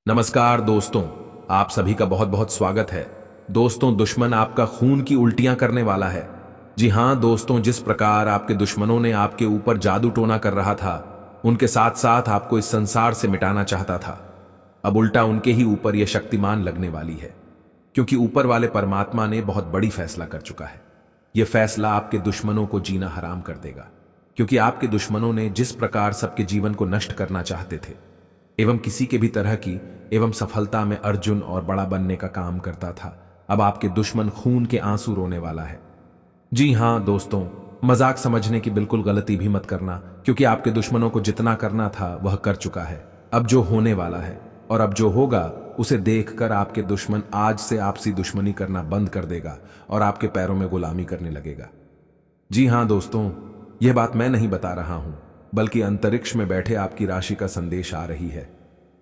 नमस्कार दोस्तों, आप सभी का बहुत बहुत स्वागत है। दोस्तों, दुश्मन आपका खून की उल्टियां करने वाला है। जी हां दोस्तों, जिस प्रकार आपके दुश्मनों ने आपके ऊपर जादू टोना कर रहा था, उनके साथ साथ आपको इस संसार से मिटाना चाहता था, अब उल्टा उनके ही ऊपर यह शक्तिमान लगने वाली है। क्योंकि ऊपर वाले परमात्मा ने बहुत बड़ी फैसला कर चुका है। यह फैसला आपके दुश्मनों को जीना हराम कर देगा। क्योंकि आपके दुश्मनों ने जिस प्रकार सबके जीवन को नष्ट करना चाहते थे एवं किसी के भी तरह की एवं सफलता में अर्जुन और बड़ा बनने का काम करता था, अब आपके दुश्मन खून के आंसू रोने वाला है। जी हां दोस्तों, मजाक समझने की बिल्कुल गलती भी मत करना, क्योंकि आपके दुश्मनों को जितना करना था वह कर चुका है। अब जो होने वाला है और अब जो होगा उसे देखकर आपके दुश्मन आज से आपसी दुश्मनी करना बंद कर देगा और आपके पैरों में गुलामी करने लगेगा। जी हां दोस्तों, यह बात मैं नहीं बता रहा हूं, बल्कि अंतरिक्ष में बैठे आपकी राशि का संदेश आ रही है।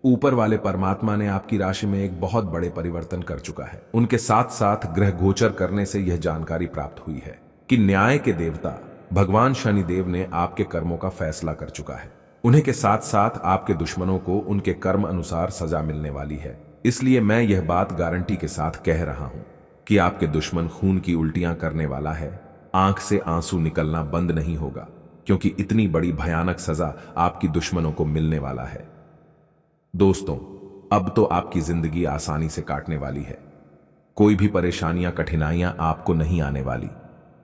ऊपर वाले परमात्मा ने आपकी राशि में एक बहुत बड़े परिवर्तन कर चुका है। उनके साथ साथ ग्रह गोचर करने से यह जानकारी प्राप्त हुई है कि न्याय के देवता भगवान शनिदेव ने आपके कर्मों का फैसला कर चुका है। उन्हीं के साथ साथ आपके दुश्मनों को उनके कर्म अनुसार सजा मिलने वाली है। इसलिए मैं यह बात गारंटी के साथ कह रहा हूं कि आपके दुश्मन खून की उल्टियां करने वाला है। आंख से आंसू निकलना बंद नहीं होगा, क्योंकि इतनी बड़ी भयानक सजा आपकी दुश्मनों को मिलने वाला है। दोस्तों, अब तो आपकी जिंदगी आसानी से काटने वाली है। कोई भी परेशानियां कठिनाइयां आपको नहीं आने वाली,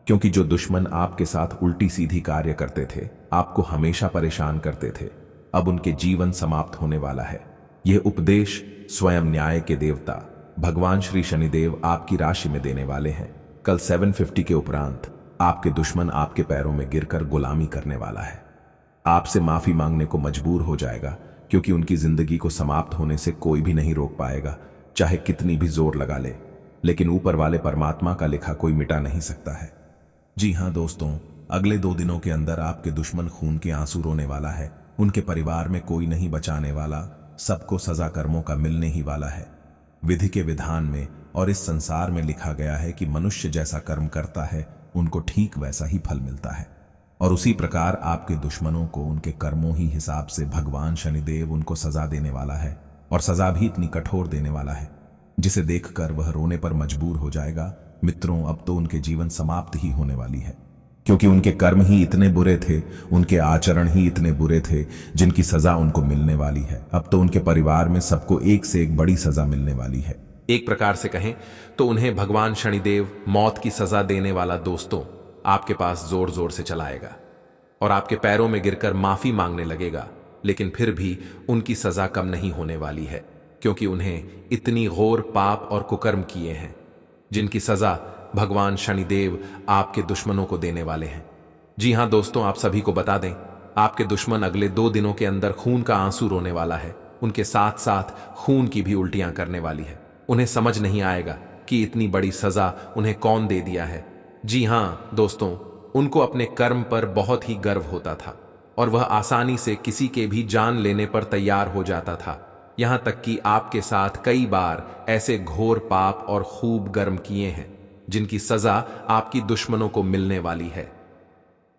क्योंकि जो दुश्मन आपके साथ उल्टी सीधी कार्य करते थे, आपको हमेशा परेशान करते थे, अब उनके जीवन समाप्त होने वाला है। यह उपदेश स्वयं न्याय के देवता भगवान श्री शनिदेव आपकी राशि में देने वाले हैं। कल 750 के उपरांत आपके दुश्मन आपके पैरों में गिरकर गुलामी करने वाला है। आपसे माफी मांगने को मजबूर हो जाएगा, क्योंकि उनकी जिंदगी को समाप्त होने से कोई भी नहीं रोक पाएगा, चाहे कितनी भी जोर लगा ले। लेकिन ऊपर वाले परमात्मा का लिखा कोई मिटा नहीं सकता है। जी हां दोस्तों, अगले 2 दिनों के अंदर आपके दुश्मन खून के आंसू रोने वाला है। उनके परिवार में कोई नहीं बचाने वाला, सबको सजा कर्मों का मिलने ही वाला है। विधि के विधान में और इस संसार में लिखा गया है कि मनुष्य जैसा कर्म करता है उनको ठीक वैसा ही फल मिलता है। और उसी प्रकार आपके दुश्मनों को उनके कर्मों ही हिसाब से भगवान शनिदेव उनको सजा देने वाला है, और सजा भी इतनी कठोर देने वाला है जिसे देखकर वह रोने पर मजबूर हो जाएगा। मित्रों, अब तो उनके जीवन समाप्त ही होने वाली है, क्योंकि उनके कर्म ही इतने बुरे थे, उनके आचरण ही इतने बुरे थे, जिनकी सजा उनको मिलने वाली है। अब तो उनके परिवार में सबको एक से एक बड़ी सजा मिलने वाली है। एक प्रकार से कहें तो उन्हें भगवान शनिदेव मौत की सजा देने वाला दोस्तों आपके पास जोर जोर से चलाएगा और आपके पैरों में गिरकर माफी मांगने लगेगा। लेकिन फिर भी उनकी सजा कम नहीं होने वाली है, क्योंकि उन्हें इतनी घोर पाप और कुकर्म किए हैं, जिनकी सजा भगवान शनिदेव आपके दुश्मनों को देने वाले हैं। जी हां दोस्तों, आप सभी को बता दें, आपके दुश्मन अगले 2 दिनों के अंदर खून का आंसू रोने वाला है। उनके साथ साथ खून की भी उल्टियां करने वाली है। उन्हें समझ नहीं आएगा कि इतनी बड़ी सजा उन्हें कौन दे दिया है। जी हां दोस्तों, उनको अपने कर्म पर बहुत ही गर्व होता था और वह आसानी से किसी के भी जान लेने पर तैयार हो जाता था। यहां तक कि आपके साथ कई बार ऐसे घोर पाप और खूब कर्म किए हैं, जिनकी सजा आपकी दुश्मनों को मिलने वाली है।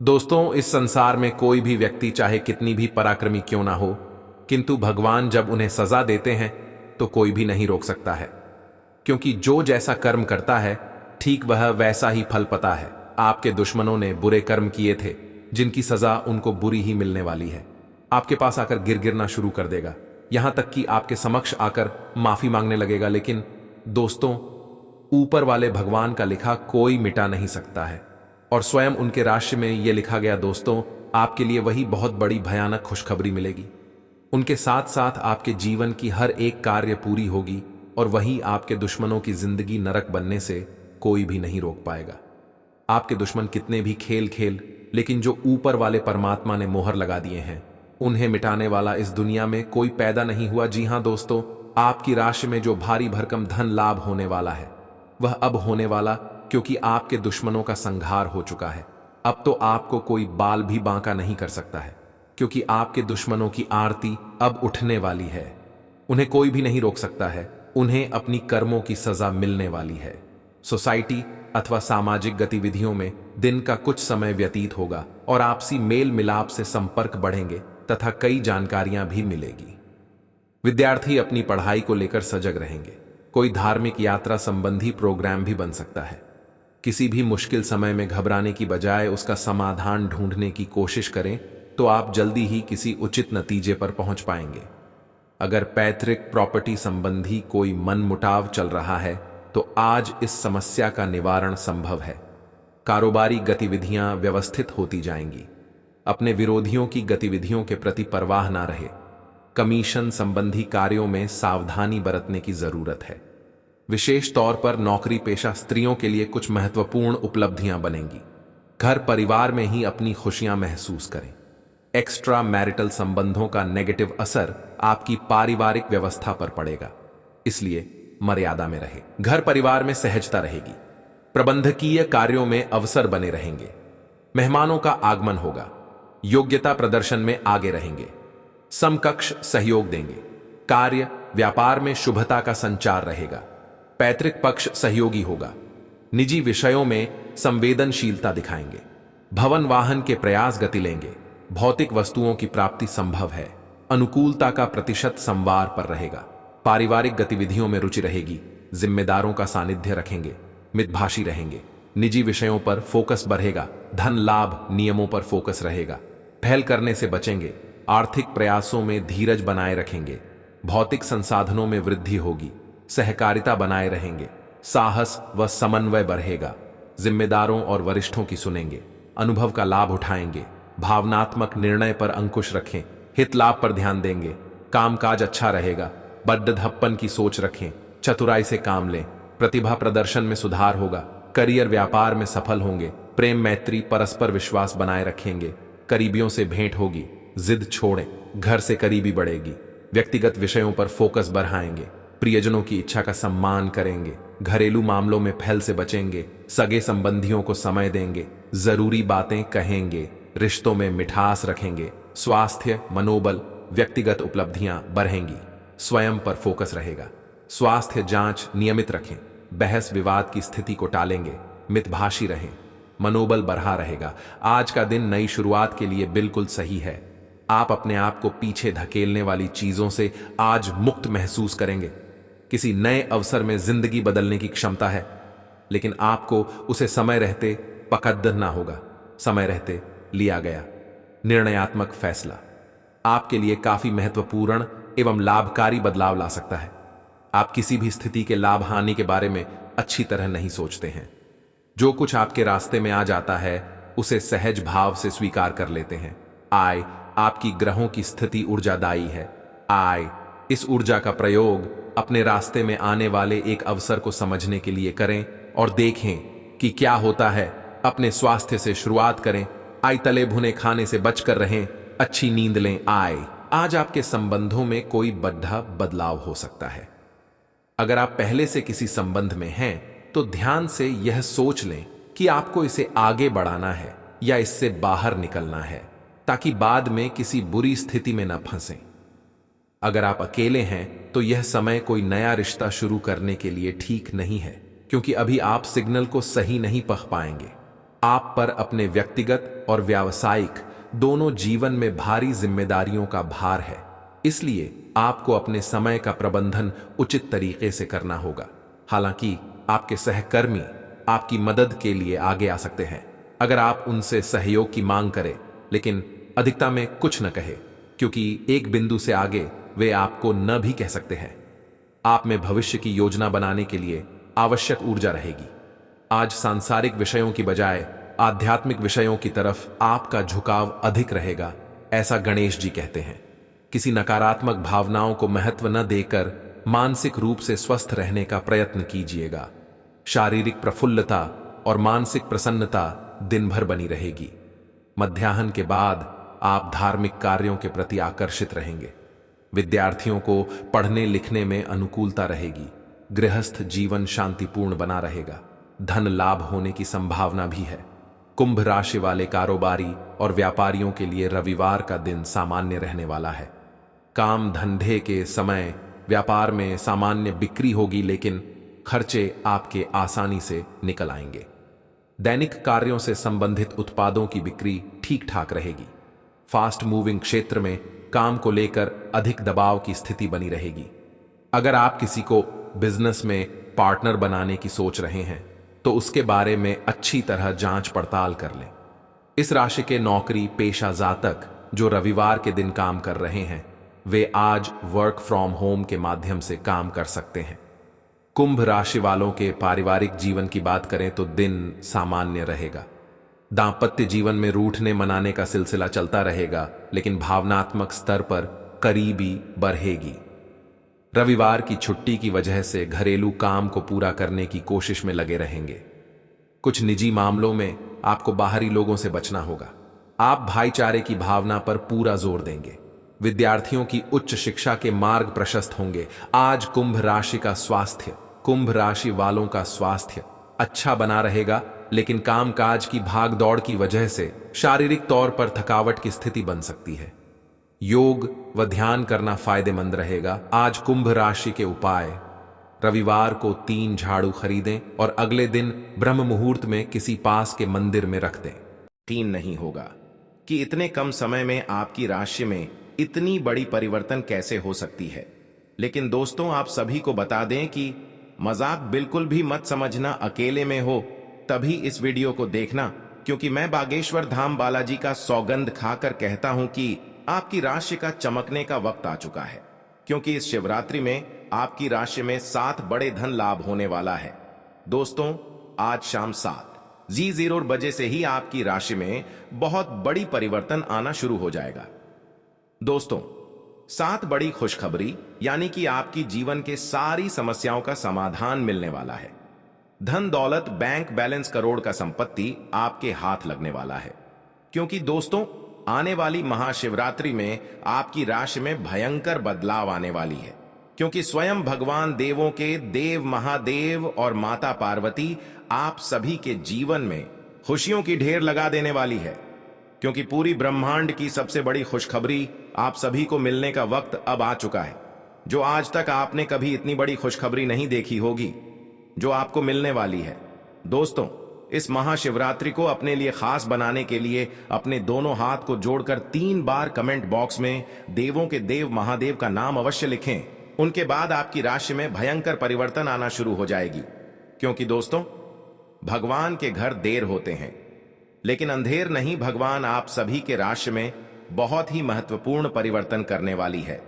दोस्तों, इस संसार में कोई भी व्यक्ति चाहे कितनी भी पराक्रमी क्यों ना हो, किंतु भगवान जब उन्हें सजा देते हैं तो कोई भी नहीं रोक सकता है, क्योंकि जो जैसा कर्म करता है ठीक वह वैसा ही फल पाता है। आपके दुश्मनों ने बुरे कर्म किए थे, जिनकी सजा उनको बुरी ही मिलने वाली है। आपके पास आकर गिरना शुरू कर देगा, यहां तक कि आपके समक्ष आकर माफी मांगने लगेगा। लेकिन दोस्तों, ऊपर वाले भगवान का लिखा कोई मिटा नहीं सकता है, और स्वयं उनके राशि में यह लिखा गया दोस्तों आपके लिए वही बहुत बड़ी भयानक खुशखबरी मिलेगी। उनके साथ साथ आपके जीवन की हर एक कार्य पूरी होगी, और वही आपके दुश्मनों की जिंदगी नरक बनने से कोई भी नहीं रोक पाएगा। आपके दुश्मन कितने भी खेल खेल, लेकिन जो ऊपर वाले परमात्मा ने मोहर लगा दिए हैं, उन्हें मिटाने वाला इस दुनिया में कोई पैदा नहीं हुआ। जी हां दोस्तों, आपकी राशि में जो भारी भरकम धन लाभ होने वाला है, वह अब होने वाला, क्योंकि आपके दुश्मनों का संहार हो चुका है। अब तो आपको कोई बाल भी बांका नहीं कर सकता है, क्योंकि आपके दुश्मनों की आरती अब उठने वाली है। उन्हें कोई भी नहीं रोक सकता है। उन्हें अपनी कर्मों की सजा मिलने वाली है। सोसाइटी अथवा सामाजिक गतिविधियों में दिन का कुछ समय व्यतीत होगा और आपसी मेल मिलाप से संपर्क बढ़ेंगे तथा कई जानकारियां भी मिलेगी। विद्यार्थी अपनी पढ़ाई को लेकर सजग रहेंगे। कोई धार्मिक यात्रा संबंधी प्रोग्राम भी बन सकता है। किसी भी मुश्किल समय में घबराने की बजाय उसका समाधान ढूंढने की कोशिश करें तो आप जल्दी ही किसी उचित नतीजे पर पहुंच पाएंगे। अगर पैतृक प्रॉपर्टी संबंधी कोई मनमुटाव चल रहा है तो आज इस समस्या का निवारण संभव है। कारोबारी गतिविधियां व्यवस्थित होती जाएंगी। अपने विरोधियों की गतिविधियों के प्रति परवाह ना रहे। कमीशन संबंधी कार्यों में सावधानी बरतने की जरूरत है। विशेष तौर पर नौकरी पेशा स्त्रियों के लिए कुछ महत्वपूर्ण उपलब्धियां बनेंगी। घर परिवार में ही अपनी खुशियां महसूस करें। एक्स्ट्रा मैरिटल संबंधों का नेगेटिव असर आपकी पारिवारिक व्यवस्था पर पड़ेगा, इसलिए मर्यादा में रहे। घर परिवार में सहजता रहेगी। प्रबंधकीय कार्यों में अवसर बने रहेंगे। मेहमानों का आगमन होगा। योग्यता प्रदर्शन में आगे रहेंगे। समकक्ष सहयोग देंगे। कार्य व्यापार में शुभता का संचार रहेगा। पैतृक पक्ष सहयोगी होगा। निजी विषयों में संवेदनशीलता दिखाएंगे। भवन वाहन के प्रयास गति लेंगे। भौतिक वस्तुओं की प्राप्ति संभव है। अनुकूलता का प्रतिशत संवार पर रहेगा। पारिवारिक गतिविधियों में रुचि रहेगी। जिम्मेदारों का सानिध्य रखेंगे। मितभाषी रहेंगे। निजी विषयों पर फोकस बढ़ेगा। धन लाभ नियमों पर फोकस रहेगा। पहल करने से बचेंगे। आर्थिक प्रयासों में धीरज बनाए रखेंगे। भौतिक संसाधनों में वृद्धि होगी। सहकारिता बनाए रहेंगे। साहस व समन्वय बढ़ेगा। जिम्मेदारों और वरिष्ठों की सुनेंगे। अनुभव का लाभ उठाएंगे। भावनात्मक निर्णय पर अंकुश रखें। हित लाभ पर ध्यान देंगे। कामकाज अच्छा रहेगा। बड्ढप्पन की सोच रखें। चतुराई से काम लें। प्रतिभा प्रदर्शन में सुधार होगा। करियर व्यापार में सफल होंगे। प्रेम मैत्री परस्पर विश्वास बनाए रखेंगे। करीबियों से भेंट होगी। जिद छोड़ें। घर से करीबी बढ़ेगी। व्यक्तिगत विषयों पर फोकस बढ़ाएंगे। प्रियजनों की इच्छा का सम्मान करेंगे। घरेलू मामलों में फैल से बचेंगे। सगे संबंधियों को समय देंगे। जरूरी बातें कहेंगे। रिश्तों में मिठास रखेंगे। स्वास्थ्य मनोबल व्यक्तिगत उपलब्धियां बढ़ेंगी। स्वयं पर फोकस रहेगा। स्वास्थ्य जांच नियमित रखें। बहस विवाद की स्थिति को टालेंगे। मितभाषी रहें। मनोबल बढ़ा रहेगा। आज का दिन नई शुरुआत के लिए बिल्कुल सही है। आप अपने आप को पीछे धकेलने वाली चीजों से आज मुक्त महसूस करेंगे। किसी नए अवसर में जिंदगी बदलने की क्षमता है, लेकिन आपको उसे समय रहते पकड़ना होगा। समय रहते लिया गया निर्णयात्मक फैसला आपके लिए काफी महत्वपूर्ण एवं लाभकारी बदलाव ला सकता है। आप किसी भी स्थिति के लाभ हानि के बारे में अच्छी तरह नहीं सोचते हैं। जो कुछ आपके रास्ते में आ जाता है उसे सहज भाव से स्वीकार कर लेते हैं। आय आपकी ग्रहों की स्थिति ऊर्जादायी है। आय इस ऊर्जा का प्रयोग अपने रास्ते में आने वाले एक अवसर को समझने के लिए करें और देखें कि क्या होता है। अपने स्वास्थ्य से शुरुआत करें। आय तले भुने खाने से बचकर रहें। अच्छी नींद लें। आय आज आपके संबंधों में कोई बड़ा बदलाव हो सकता है। अगर आप पहले से किसी संबंध में हैं तो ध्यान से यह सोच लें कि आपको इसे आगे बढ़ाना है या इससे बाहर निकलना है, ताकि बाद में किसी बुरी स्थिति में न फंसें। अगर आप अकेले हैं तो यह समय कोई नया रिश्ता शुरू करने के लिए ठीक नहीं है, क्योंकि अभी आप सिग्नल को सही नहीं पढ़ पाएंगे। आप पर अपने व्यक्तिगत और व्यावसायिक दोनों जीवन में भारी जिम्मेदारियों का भार है, इसलिए आपको अपने समय का प्रबंधन उचित तरीके से करना होगा। हालांकि आपके सहकर्मी आपकी मदद के लिए आगे आ सकते हैं अगर आप उनसे सहयोग की मांग करें, लेकिन अधिकता में कुछ न कहे, क्योंकि एक बिंदु से आगे वे आपको न भी कह सकते हैं। आप में भविष्य की योजना बनाने के लिए आवश्यक ऊर्जा रहेगी। आज सांसारिक विषयों की बजाय आध्यात्मिक विषयों की तरफ आपका झुकाव अधिक रहेगा, ऐसा गणेश जी कहते हैं। किसी नकारात्मक भावनाओं को महत्व न देकर मानसिक रूप से स्वस्थ रहने का प्रयत्न कीजिएगा। शारीरिक प्रफुल्लता और मानसिक प्रसन्नता दिन भर बनी रहेगी। मध्याह्न के बाद आप धार्मिक कार्यों के प्रति आकर्षित रहेंगे। विद्यार्थियों को पढ़ने लिखने में अनुकूलता रहेगी। गृहस्थ जीवन शांतिपूर्ण बना रहेगा। धन लाभ होने की संभावना भी है। कुंभ राशि वाले कारोबारी और व्यापारियों के लिए रविवार का दिन सामान्य रहने वाला है। काम धंधे के समय व्यापार में सामान्य बिक्री होगी, लेकिन खर्चे आपके आसानी से निकल आएंगे। दैनिक कार्यों से संबंधित उत्पादों की बिक्री ठीक ठाक रहेगी। फास्ट मूविंग क्षेत्र में काम को लेकर अधिक दबाव की स्थिति बनी रहेगी। अगर आप किसी को बिजनेस में पार्टनर बनाने की सोच रहे हैं तो उसके बारे में अच्छी तरह जांच पड़ताल कर लें। इस राशि के नौकरी पेशा जातक जो रविवार के दिन काम कर रहे हैं वे आज वर्क फ्रॉम होम के माध्यम से काम कर सकते हैं। कुंभ राशि वालों के पारिवारिक जीवन की बात करें तो दिन सामान्य रहेगा। दांपत्य जीवन में रूठने मनाने का सिलसिला चलता रहेगा, लेकिन भावनात्मक स्तर पर करीबी बढ़ेगी। रविवार की छुट्टी की वजह से घरेलू काम को पूरा करने की कोशिश में लगे रहेंगे। कुछ निजी मामलों में आपको बाहरी लोगों से बचना होगा। आप भाईचारे की भावना पर पूरा जोर देंगे। विद्यार्थियों की उच्च शिक्षा के मार्ग प्रशस्त होंगे। आज कुंभ राशि वालों का स्वास्थ्य अच्छा बना रहेगा, लेकिन कामकाज की भाग दौड़ की वजह से शारीरिक तौर पर थकावट की स्थिति बन सकती है। योग व ध्यान करना फायदेमंद रहेगा। आज कुंभ राशि के उपाय: रविवार को 3 झाड़ू खरीदें और अगले दिन ब्रह्म मुहूर्त में किसी पास के मंदिर में रख दें। 3 नहीं होगा कि इतने कम समय में आपकी राशि में इतनी बड़ी परिवर्तन कैसे हो सकती है। लेकिन दोस्तों, आप सभी को बता दें कि मजाक बिल्कुल भी मत समझना। अकेले में हो तभी इस वीडियो को देखना, क्योंकि मैं बागेश्वर धाम बालाजी का सौगंध खाकर कहता हूं कि आपकी राशि का चमकने का वक्त आ चुका है। क्योंकि इस शिवरात्रि में आपकी राशि में 7 बड़े धन लाभ होने वाला है। दोस्तों, आज शाम 7:00 बजे से ही आपकी राशि में बहुत बड़ी परिवर्तन आना शुरू हो जाएगा। दोस्तों, 7 बड़ी खुशखबरी, यानी कि आपकी जीवन के सारी समस्याओं का समाधान मिलने वाला है। धन दौलत, बैंक बैलेंस, करोड़ का संपत्ति आपके हाथ लगने वाला है। क्योंकि दोस्तों, आने वाली महाशिवरात्रि में आपकी राशि में भयंकर बदलाव आने वाली है। क्योंकि स्वयं भगवान देवों के देव महादेव और माता पार्वती आप सभी के जीवन में खुशियों की ढेर लगा देने वाली है। क्योंकि पूरी ब्रह्मांड की सबसे बड़ी खुशखबरी आप सभी को मिलने का वक्त अब आ चुका है। जो आज तक आपने कभी इतनी बड़ी खुशखबरी नहीं देखी होगी, जो आपको मिलने वाली है। दोस्तों, इस महाशिवरात्रि को अपने लिए खास बनाने के लिए अपने दोनों हाथ को जोड़कर 3 बार कमेंट बॉक्स में देवों के देव महादेव का नाम अवश्य लिखें। उनके बाद आपकी राशि में भयंकर परिवर्तन आना शुरू हो जाएगी। क्योंकि दोस्तों, भगवान के घर देर होते हैं, लेकिन अंधेर नहीं। भगवान आप सभी के राशि में बहुत ही महत्वपूर्ण परिवर्तन करने वाली है।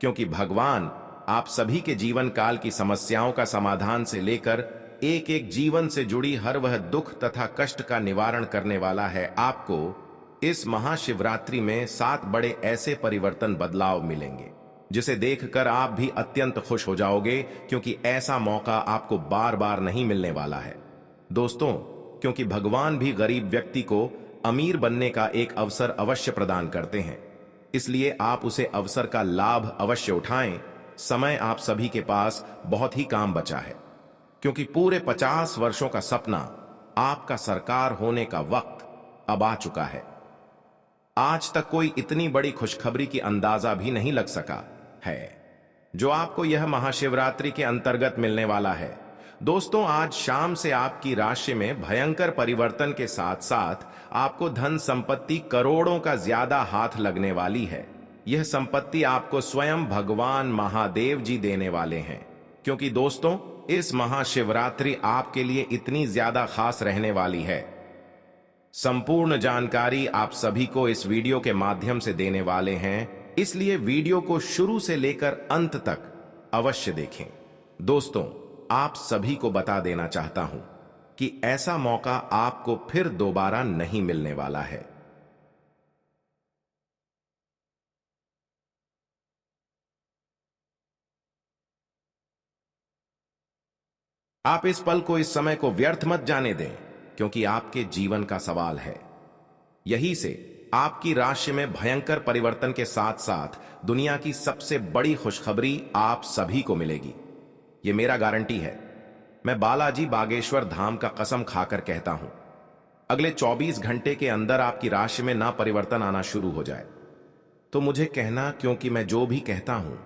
क्योंकि भगवान आप सभी के जीवन काल की समस्याओं का समाधान से लेकर एक एक जीवन से जुड़ी हर वह दुख तथा कष्ट का निवारण करने वाला है। आपको इस महाशिवरात्रि में 7 बड़े ऐसे परिवर्तन बदलाव मिलेंगे, जिसे देखकर आप भी अत्यंत खुश हो जाओगे। क्योंकि ऐसा मौका आपको बार बार नहीं मिलने वाला है। दोस्तों, क्योंकि भगवान भी गरीब व्यक्ति को अमीर बनने का एक अवसर अवश्य प्रदान करते हैं, इसलिए आप उसे अवसर का लाभ अवश्य उठाएं। समय आप सभी के पास बहुत ही काम बचा है। क्योंकि पूरे 50 वर्षों का सपना आपका सरकार होने का वक्त अब आ चुका है। आज तक कोई इतनी बड़ी खुशखबरी की अंदाजा भी नहीं लग सका है, जो आपको यह महाशिवरात्रि के अंतर्गत मिलने वाला है। दोस्तों, आज शाम से आपकी राशि में भयंकर परिवर्तन के साथ साथ आपको धन संपत्ति करोड़ों का ज्यादा हाथ लगने वाली है। यह संपत्ति आपको स्वयं भगवान महादेव जी देने वाले हैं। क्योंकि दोस्तों, इस महाशिवरात्रि आपके लिए इतनी ज्यादा खास रहने वाली है। संपूर्ण जानकारी आप सभी को इस वीडियो के माध्यम से देने वाले हैं, इसलिए वीडियो को शुरू से लेकर अंत तक अवश्य देखें। दोस्तों, आप सभी को बता देना चाहता हूं कि ऐसा मौका आपको फिर दोबारा नहीं मिलने वाला है। आप इस पल को, इस समय को व्यर्थ मत जाने दें, क्योंकि आपके जीवन का सवाल है। यही से आपकी राशि में भयंकर परिवर्तन के साथ साथ दुनिया की सबसे बड़ी खुशखबरी आप सभी को मिलेगी। यह मेरा गारंटी है। मैं बालाजी बागेश्वर धाम का कसम खाकर कहता हूं, अगले 24 घंटे के अंदर आपकी राशि में ना परिवर्तन आना शुरू हो जाए तो मुझे कहना, क्योंकि मैं जो भी कहता हूं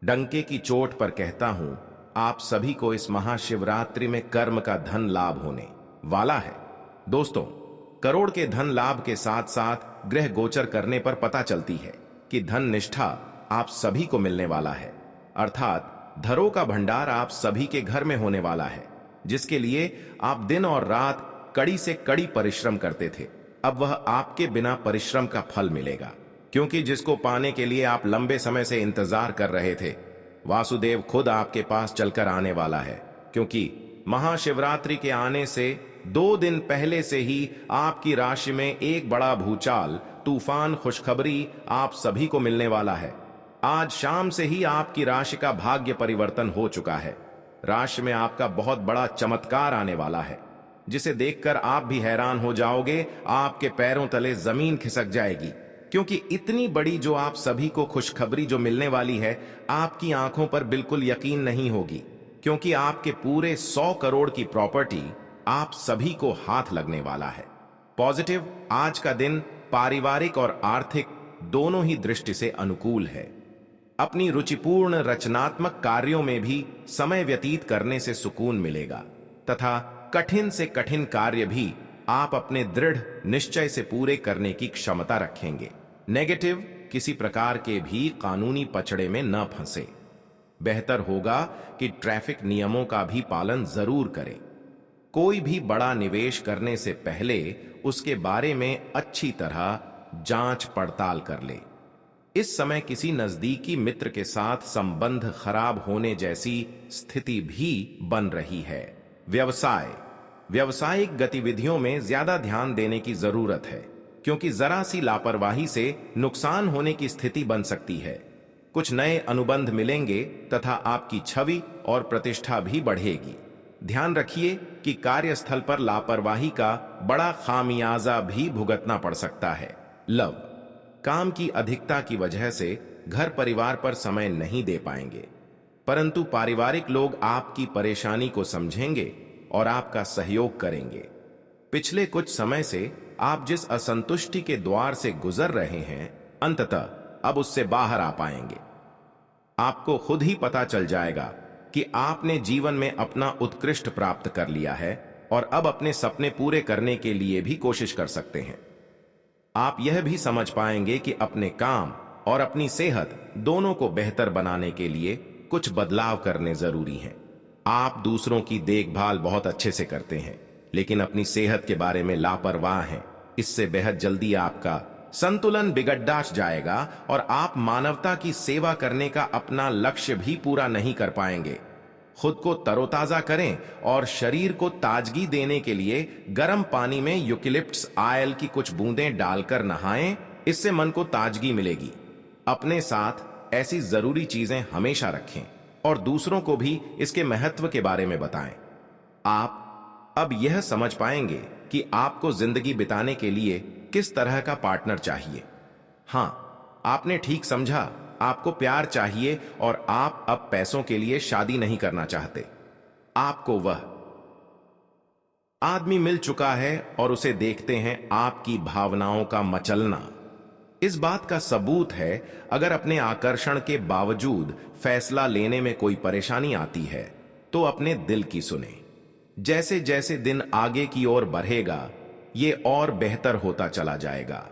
डंके की चोट पर कहता हूं। आप सभी को इस महाशिवरात्रि में कर्म का धन लाभ होने वाला है। दोस्तों, करोड़ के धन लाभ के साथ साथ ग्रह गोचर करने पर पता चलती है कि धन निष्ठा आप सभी को मिलने वाला है, अर्थात धरों का भंडार आप सभी के घर में होने वाला है, जिसके लिए आप दिन और रात कड़ी से कड़ी परिश्रम करते थे। अब वह आपके बिना परिश्रम का फल मिलेगा, क्योंकि जिसको पाने के लिए आप लंबे समय से इंतजार कर रहे थे, वासुदेव खुद आपके पास चलकर आने वाला है। क्योंकि महाशिवरात्रि के आने से 2 दिन पहले से ही आपकी राशि में एक बड़ा भूचाल, तूफान खुशखबरी आप सभी को मिलने वाला है। आज शाम से ही आपकी राशि का भाग्य परिवर्तन हो चुका है। राशि में आपका बहुत बड़ा चमत्कार आने वाला है, जिसे देखकर आप भी हैरान हो जाओगे, आपके पैरों तले जमीन खिसक जाएगी। क्योंकि इतनी बड़ी जो आप सभी को खुशखबरी जो मिलने वाली है, आपकी आंखों पर बिल्कुल यकीन नहीं होगी, क्योंकि आपके पूरे 100 करोड़ की प्रॉपर्टी आप सभी को हाथ लगने वाला है। पॉजिटिव, आज का दिन पारिवारिक और आर्थिक दोनों ही दृष्टि से अनुकूल है। अपनी रुचिपूर्ण रचनात्मक कार्यों में भी समय व्यतीत करने से सुकून मिलेगा तथा कठिन से कठिन कार्य भी आप अपने दृढ़ निश्चय से पूरे करने की क्षमता रखेंगे। नेगेटिव, किसी प्रकार के भी कानूनी पचड़े में न फंसे। बेहतर होगा कि ट्रैफिक नियमों का भी पालन जरूर करें। कोई भी बड़ा निवेश करने से पहले उसके बारे में अच्छी तरह जांच पड़ताल कर ले। इस समय किसी नजदीकी मित्र के साथ संबंध खराब होने जैसी स्थिति भी बन रही है। व्यवसाय, व्यावसायिक गतिविधियों में ज्यादा ध्यान देने की जरूरत है, क्योंकि जरा सी लापरवाही से नुकसान होने की स्थिति बन सकती है। कुछ नए अनुबंध मिलेंगे तथा आपकी छवि और प्रतिष्ठा भी बढ़ेगी। ध्यान रखिए कि कार्यस्थल पर लापरवाही का बड़ा खामियाजा भी भुगतना पड़ सकता है। लव, काम की अधिकता की वजह से घर परिवार पर समय नहीं दे पाएंगे, परंतु पारिवारिक लोग आपकी परेशानी को समझेंगे और आपका सहयोग करेंगे। पिछले कुछ समय से आप जिस असंतुष्टि के द्वार से गुजर रहे हैं, अंततः अब उससे बाहर आ पाएंगे। आपको खुद ही पता चल जाएगा कि आपने जीवन में अपना उत्कृष्ट प्राप्त कर लिया है और अब अपने सपने पूरे करने के लिए भी कोशिश कर सकते हैं। आप यह भी समझ पाएंगे कि अपने काम और अपनी सेहत दोनों को बेहतर बनाने के लिए कुछ बदलाव करने जरूरी हैं। आप दूसरों की देखभाल बहुत अच्छे से करते हैं, लेकिन अपनी सेहत के बारे में लापरवाह हैं। इससे बेहद जल्दी आपका संतुलन बिगड़ जाएगा और आप मानवता की सेवा करने का अपना लक्ष्य भी पूरा नहीं कर पाएंगे। खुद को तरोताजा करें और शरीर को ताजगी देने के लिए गर्म पानी में यूकेलिप्टस ऑयल की कुछ बूंदें डालकर नहाएं। इससे मन को ताजगी मिलेगी। अपने साथ ऐसी जरूरी चीजें हमेशा रखें और दूसरों को भी इसके महत्व के बारे में बताएं। आप अब यह समझ पाएंगे कि आपको जिंदगी बिताने के लिए किस तरह का पार्टनर चाहिए। हां, आपने ठीक समझा, आपको प्यार चाहिए और आप अब पैसों के लिए शादी नहीं करना चाहते। आपको वह आदमी मिल चुका है और उसे देखते हैं आपकी भावनाओं का मचलना। इस बात का सबूत है, अगर अपने आकर्षण के बावजूद फैसला लेने में कोई परेशानी आती है तो अपने दिल की सुने। जैसे जैसे दिन आगे की ओर बढ़ेगा, ये और बेहतर होता चला जाएगा।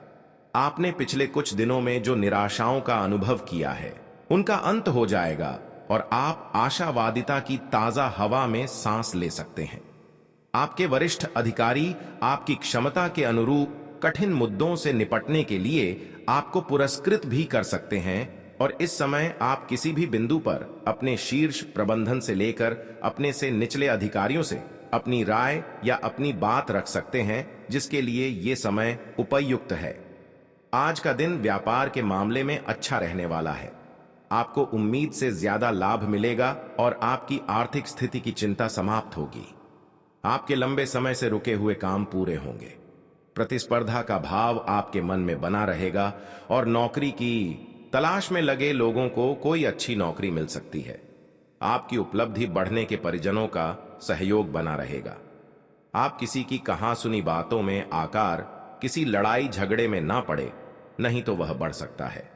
आपने पिछले कुछ दिनों में जो निराशाओं का अनुभव किया है, उनका अंत हो जाएगा और आप आशावादिता की ताजा हवा में सांस ले सकते हैं। आपके वरिष्ठ अधिकारी आपकी क्षमता के अनुरूप कठिन मुद्दों से निपटने के लिए आपको पुरस्कृत भी कर सकते हैं और इस समय आप किसी भी बिंदु पर अपने शीर्ष प्रबंधन से लेकर अपने से निचले अधिकारियों से अपनी राय या अपनी बात रख सकते हैं, जिसके लिए ये समय उपयुक्त है। आज का दिन व्यापार के मामले में अच्छा रहने वाला है। आपको उम्मीद से ज्यादा लाभ मिलेगा और आपकी आर्थिक स्थिति की चिंता समाप्त होगी। आपके लंबे समय से रुके हुए काम पूरे होंगे। प्रतिस्पर्धा का भाव आपके मन में बना रहेगा और नौकरी की तलाश में लगे लोगों को कोई अच्छी नौकरी मिल सकती है। आपकी उपलब्धि बढ़ने के परिजनों का सहयोग बना रहेगा। आप किसी की कहा सुनी बातों में आकर किसी लड़ाई झगड़े में ना पड़े, नहीं तो वह बढ़ सकता है।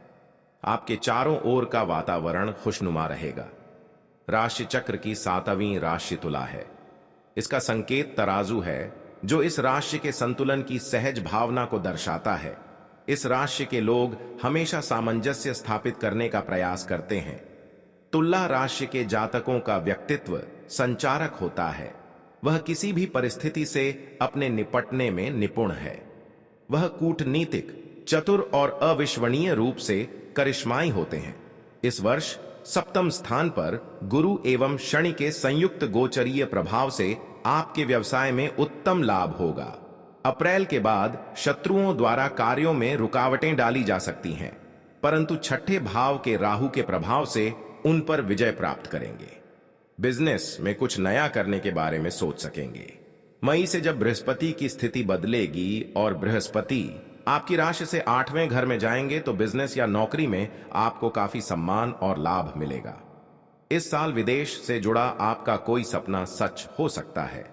आपके चारों ओर का वातावरण खुशनुमा रहेगा। राशि चक्र की 7वीं राशि तुला है। इसका संकेत तराजू है, जो इस राशि के संतुलन की सहज भावना को दर्शाता है। इस राशि के लोग हमेशा सामंजस्य स्थापित करने का प्रयास करते हैं। तुला राशि के जातकों का व्यक्तित्व संचारक होता है। वह किसी भी परिस्थिति से अपने निपटने में निपुण है। वह कूटनीतिक, चतुर और अविश्वसनीय रूप से करिश्माई होते हैं। इस वर्ष सप्तम स्थान पर गुरु एवं शनि के संयुक्त गोचरीय प्रभाव से आपके व्यवसाय में उत्तम लाभ होगा। अप्रैल के बाद शत्रुओं द्वारा कार्यों में रुकावटें डाली जा सकती हैं, परंतु छठे भाव के राहु के प्रभाव से उन पर विजय प्राप्त करेंगे। बिजनेस में कुछ नया करने के बारे में सोच सकेंगे। मई से जब बृहस्पति की स्थिति बदलेगी और बृहस्पति आपकी राशि से 8वें घर में जाएंगे तो बिजनेस या नौकरी में आपको काफी सम्मान और लाभ मिलेगा। इस साल विदेश से जुड़ा आपका कोई सपना सच हो सकता है।